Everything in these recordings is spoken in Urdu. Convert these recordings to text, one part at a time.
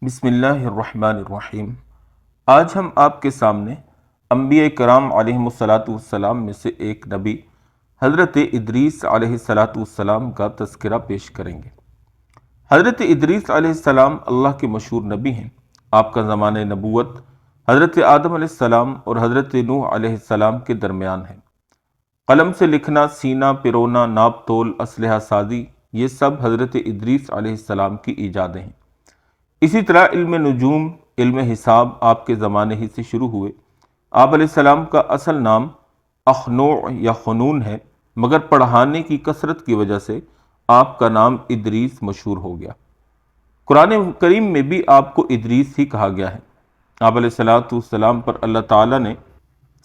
بسم اللہ الرحمن الرحیم۔ آج ہم آپ کے سامنے انبیاء کرام علیہم الصلاۃ والسلام میں سے ایک نبی حضرت ادریس علیہ الصلاۃ والسلام کا تذکرہ پیش کریں گے۔ حضرت ادریس علیہ السلام اللہ کے مشہور نبی ہیں۔ آپ کا زمانہ نبوت حضرت آدم علیہ السلام اور حضرت نوح علیہ السلام کے درمیان ہے۔ قلم سے لکھنا، سینہ پرونا، ناپ تول، اسلحہ سازی، یہ سب حضرت ادریس علیہ السلام کی ایجادیں ہیں۔ اسی طرح علم نجوم، علم حساب آپ کے زمانے ہی سے شروع ہوئے۔ آپ علیہ السلام کا اصل نام اخنوع یا خنون ہے، مگر پڑھانے کی کثرت کی وجہ سے آپ کا نام ادریس مشہور ہو گیا۔ قرآن کریم میں بھی آپ کو ادریس ہی کہا گیا ہے۔ آپ علیہ السلام پر اللہ تعالیٰ نے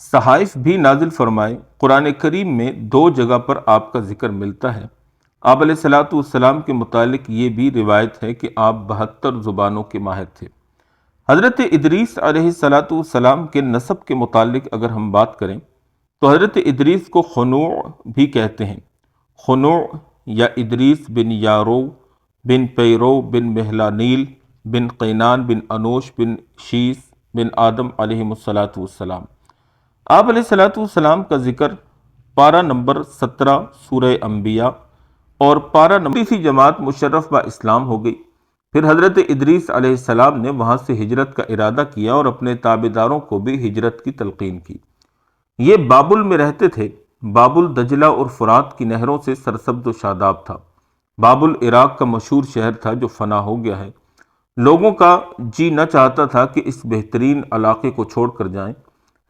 صحائف بھی نازل فرمائے۔ قرآن کریم میں 2 جگہ پر آپ کا ذکر ملتا ہے۔ آپ علیہ السلام کے متعلق یہ بھی روایت ہے کہ آپ 72 زبانوں کے ماہر تھے۔ حضرت ادریس علیہ السلام کے نسب کے متعلق اگر ہم بات کریں تو حضرت ادریس کو خنوع بھی کہتے ہیں۔ خنوع یا ادریس بن یارو بن پیرو بن مہلانیل بن قینان بن انوش بن شیس بن آدم علیہ السلام۔ آپ علیہ السلام کا ذکر پارہ نمبر 17 سورہ انبیاء اور پارہ نمبر 30 جماعت مشرف با اسلام ہو گئی۔ پھر حضرت ادریس علیہ السلام نے وہاں سے ہجرت کا ارادہ کیا اور اپنے تابعداروں کو بھی ہجرت کی تلقین کی۔ یہ بابل میں رہتے تھے۔ بابل دجلہ اور فرات کی نہروں سے سرسبز و شاداب تھا۔ بابل عراق کا مشہور شہر تھا جو فنا ہو گیا ہے۔ لوگوں کا جی نہ چاہتا تھا کہ اس بہترین علاقے کو چھوڑ کر جائیں،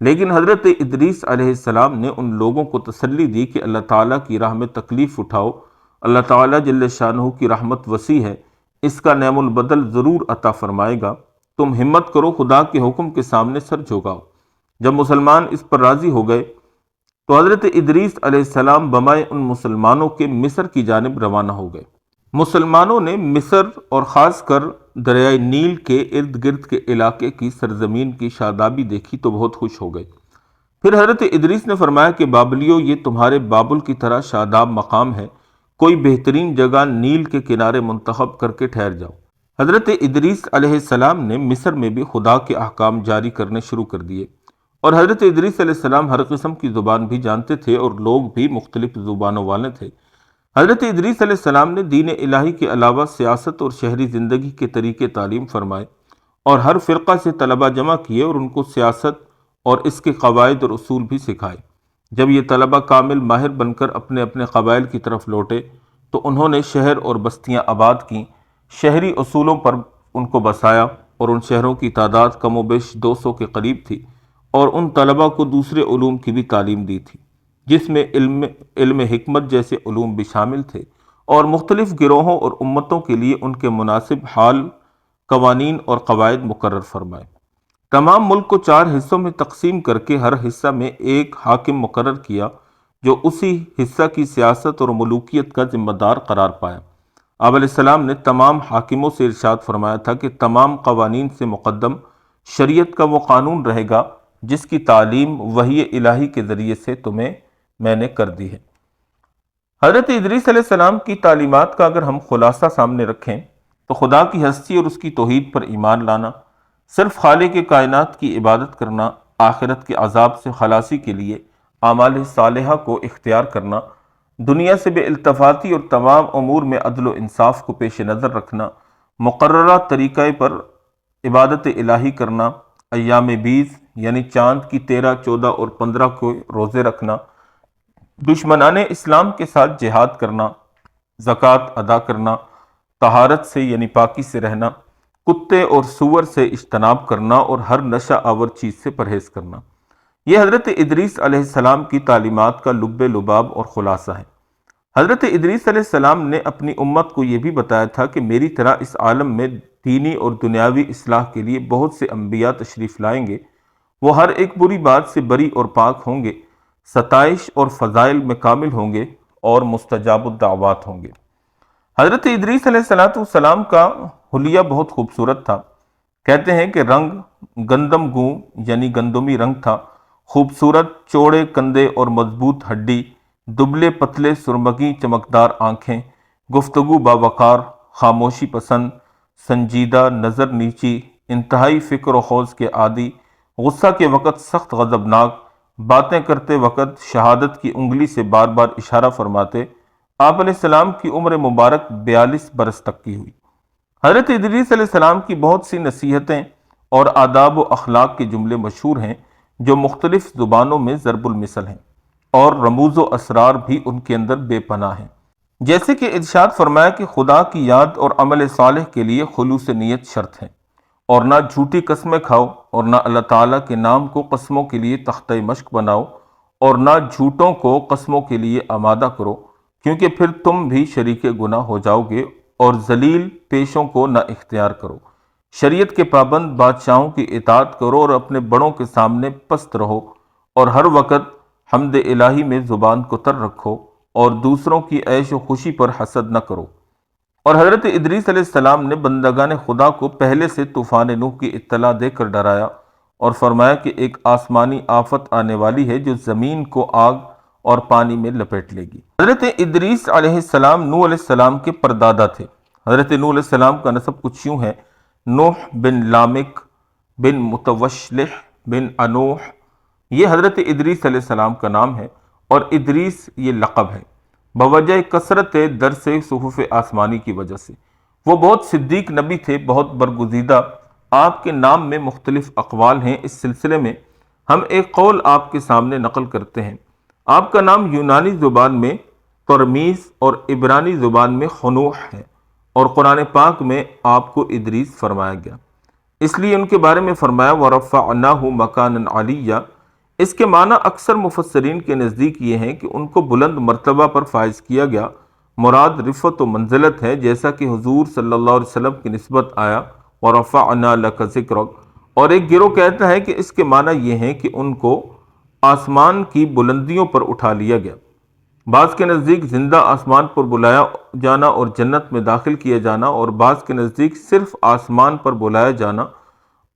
لیکن حضرت ادریس علیہ السلام نے ان لوگوں کو تسلی دی کہ اللہ تعالیٰ کی راہ میں تکلیف اٹھاؤ، اللہ تعالیٰ جل شانہ کی رحمت وسیع ہے، اس کا نعم البدل ضرور عطا فرمائے گا، تم ہمت کرو، خدا کے حکم کے سامنے سر جھکاؤ۔ جب مسلمان اس پر راضی ہو گئے تو حضرت ادریس علیہ السلام بمائے ان مسلمانوں کے مصر کی جانب روانہ ہو گئے۔ مسلمانوں نے مصر اور خاص کر دریائے نیل کے ارد گرد کے علاقے کی سرزمین کی شادابی دیکھی تو بہت خوش ہو گئے۔ پھر حضرت ادریس نے فرمایا کہ بابلیو، یہ تمہارے بابل کی طرح شاداب مقام ہے، کوئی بہترین جگہ نیل کے کنارے منتخب کر کے ٹھہر جاؤ۔ حضرت ادریس علیہ السلام نے مصر میں بھی خدا کے احکام جاری کرنے شروع کر دیے، اور حضرت ادریس علیہ السلام ہر قسم کی زبان بھی جانتے تھے اور لوگ بھی مختلف زبانوں والے تھے۔ حضرت ادریس علیہ السلام نے دین الہی کے علاوہ سیاست اور شہری زندگی کے طریقے تعلیم فرمائے اور ہر فرقہ سے طلبہ جمع کیے اور ان کو سیاست اور اس کے قواعد اور اصول بھی سکھائے۔ جب یہ طلبہ کامل ماہر بن کر اپنے اپنے قبائل کی طرف لوٹے تو انہوں نے شہر اور بستیاں آباد کیں، شہری اصولوں پر ان کو بسایا، اور ان شہروں کی تعداد کم و بیش 200 کے قریب تھی، اور ان طلبہ کو دوسرے علوم کی بھی تعلیم دی تھی، جس میں علم حکمت جیسے علوم بھی شامل تھے، اور مختلف گروہوں اور امتوں کے لیے ان کے مناسب حال قوانین اور قواعد مقرر فرمائے۔ تمام ملک کو 4 حصوں میں تقسیم کر کے ہر حصہ میں ایک حاکم مقرر کیا جو اسی حصہ کی سیاست اور ملوکیت کا ذمہ دار قرار پایا۔ آپ علیہ السلام نے تمام حاکموں سے ارشاد فرمایا تھا کہ تمام قوانین سے مقدم شریعت کا وہ قانون رہے گا جس کی تعلیم وحی الہی کے ذریعے سے تمہیں میں نے کر دی ہے۔ حضرت ادریس علیہ السلام کی تعلیمات کا اگر ہم خلاصہ سامنے رکھیں تو خدا کی ہستی اور اس کی توحید پر ایمان لانا، صرف خالق کائنات کی عبادت کرنا، آخرت کے عذاب سے خلاصی کے لیے اعمال صالحہ کو اختیار کرنا، دنیا سے بے التفاتی اور تمام امور میں عدل و انصاف کو پیش نظر رکھنا، مقررہ طریقے پر عبادت الہی کرنا، ایام بیض یعنی چاند کی 13، 14 اور 15 کو روزے رکھنا، دشمنان اسلام کے ساتھ جہاد کرنا، زکوٰۃ ادا کرنا، طہارت سے یعنی پاکی سے رہنا، کتے اور سور سے اجتناب کرنا اور ہر نشہ آور چیز سے پرہیز کرنا، یہ حضرت ادریس علیہ السلام کی تعلیمات کا لب لباب اور خلاصہ ہے۔ حضرت ادریس علیہ السلام نے اپنی امت کو یہ بھی بتایا تھا کہ میری طرح اس عالم میں دینی اور دنیاوی اصلاح کے لیے بہت سے انبیاء تشریف لائیں گے، وہ ہر ایک بری بات سے بری اور پاک ہوں گے، ستائش اور فضائل میں کامل ہوں گے اور مستجاب الدعوات ہوں گے۔ حضرت ادریس علیہ السلام کا حلیہ بہت خوبصورت تھا۔ کہتے ہیں کہ رنگ گندم گوں یعنی گندمی رنگ تھا، خوبصورت چوڑے کندھے اور مضبوط ہڈی، دبلے پتلے سرمگی چمکدار آنکھیں، گفتگو باوقار، خاموشی پسند، سنجیدہ، نظر نیچی، انتہائی فکر و خوض کے عادی، غصہ کے وقت سخت غضبناک، باتیں کرتے وقت شہادت کی انگلی سے بار بار اشارہ فرماتے، آپ علیہ السلام کی عمر مبارک 42 برس تک کی ہوئی۔ حضرت ادریس علیہ السلام کی بہت سی نصیحتیں اور آداب و اخلاق کے جملے مشہور ہیں جو مختلف زبانوں میں ضرب المثل ہیں، اور رموز و اسرار بھی ان کے اندر بے پناہ ہیں۔ جیسے کہ ارشاد فرمایا کہ خدا کی یاد اور عمل صالح کے لیے خلوص نیت شرط ہے، اور نہ جھوٹی قسمیں کھاؤ اور نہ اللہ تعالیٰ کے نام کو قسموں کے لیے تختہ مشق بناؤ، اور نہ جھوٹوں کو قسموں کے لیے آمادہ کرو، کیونکہ پھر تم بھی شریک گناہ ہو جاؤ گے، اور ذلیل پیشوں کو نہ اختیار کرو۔ شریعت کے پابند بادشاہوں کی اطاعت کرو اور اپنے بڑوں کے سامنے پست رہو، اور ہر وقت حمد الہی میں زبان کو تر رکھو، اور دوسروں کی عیش و خوشی پر حسد نہ کرو۔ اور حضرت ادریس علیہ السلام نے بندگان خدا کو پہلے سے طوفان نوح کی اطلاع دے کر ڈرایا اور فرمایا کہ ایک آسمانی آفت آنے والی ہے جو زمین کو آگ اور پانی میں لپیٹ لے گی۔ حضرت ادریس علیہ السلام نوح علیہ السلام کے پردادا تھے۔ حضرت نوح علیہ السلام کا نسب کچھ یوں ہے: نوح بن لامک بن متوشلح بن انوح، یہ حضرت ادریس علیہ السلام کا نام ہے، اور ادریس یہ لقب ہے بوجہ کثرت درس صحف آسمانی کی وجہ سے۔ وہ بہت صدیق نبی تھے، بہت برگزیدہ۔ آپ کے نام میں مختلف اقوال ہیں۔ اس سلسلے میں ہم ایک قول آپ کے سامنے نقل کرتے ہیں۔ آپ کا نام یونانی زبان میں ترمیس اور عبرانی زبان میں خنوح ہے، اور قرآن پاک میں آپ کو ادریس فرمایا گیا، اس لیے ان کے بارے میں فرمایا وَرَفَعْنَاهُ مَكَانًا عَلِيًّا۔ اس کے معنی اکثر مفسرین کے نزدیک یہ ہیں کہ ان کو بلند مرتبہ پر فائز کیا گیا۔ مراد رفعت و منزلت ہے، جیسا کہ حضور صلی اللہ علیہ وسلم کی نسبت آیا وَرَفَعْنَا لَكَ ذِكْرَكَ۔ اور ایک گروہ کہتا ہے کہ اس کے معنی یہ ہیں کہ ان کو آسمان کی بلندیوں پر اٹھا لیا گیا۔ بعض کے نزدیک زندہ آسمان پر بلایا جانا اور جنت میں داخل کیا جانا، اور بعض کے نزدیک صرف آسمان پر بلایا جانا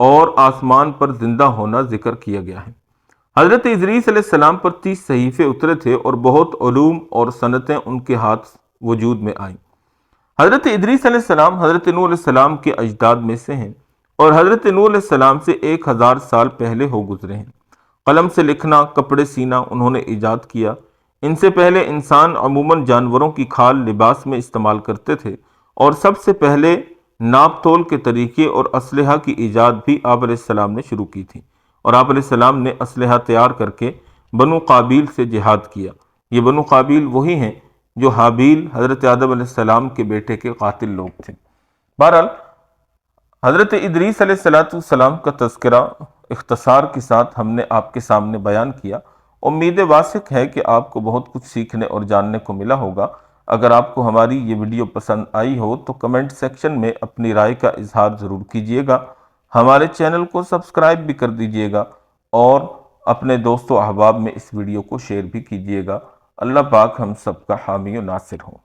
اور آسمان پر زندہ ہونا ذکر کیا گیا ہے۔ حضرت ادریس علیہ السلام پر 30 صحیفے اترے تھے، اور بہت علوم اور صنعتیں ان کے ہاتھ وجود میں آئیں۔ حضرت ادریس علیہ السلام حضرت نوح علیہ السلام کے اجداد میں سے ہیں، اور حضرت نوح علیہ السلام سے 1000 سال پہلے ہو گزرے ہیں۔ قلم سے لکھنا، کپڑے سینا انہوں نے ایجاد کیا۔ ان سے پہلے انسان عموماً جانوروں کی کھال لباس میں استعمال کرتے تھے، اور سب سے پہلے ناپ تول کے طریقے اور اسلحہ کی ایجاد بھی آپ علیہ السلام نے شروع کی تھی، اور آپ علیہ السلام نے اسلحہ تیار کر کے بنو قابیل سے جہاد کیا۔ یہ بنو قابیل وہی ہیں جو حابیل حضرت آدم علیہ السلام کے بیٹے کے قاتل لوگ تھے۔ بہرحال حضرت ادریس علیہ السلام کا تذکرہ اختصار کے ساتھ ہم نے آپ کے سامنے بیان کیا۔ امید واثق ہے کہ آپ کو بہت کچھ سیکھنے اور جاننے کو ملا ہوگا۔ اگر آپ کو ہماری یہ ویڈیو پسند آئی ہو تو کمنٹ سیکشن میں اپنی رائے کا اظہار ضرور کیجیے گا۔ ہمارے چینل کو سبسکرائب بھی کر دیجیے گا، اور اپنے دوست و احباب میں اس ویڈیو کو شیئر بھی کیجیے گا۔ اللہ پاک ہم سب کا حامی و ناصر ہو۔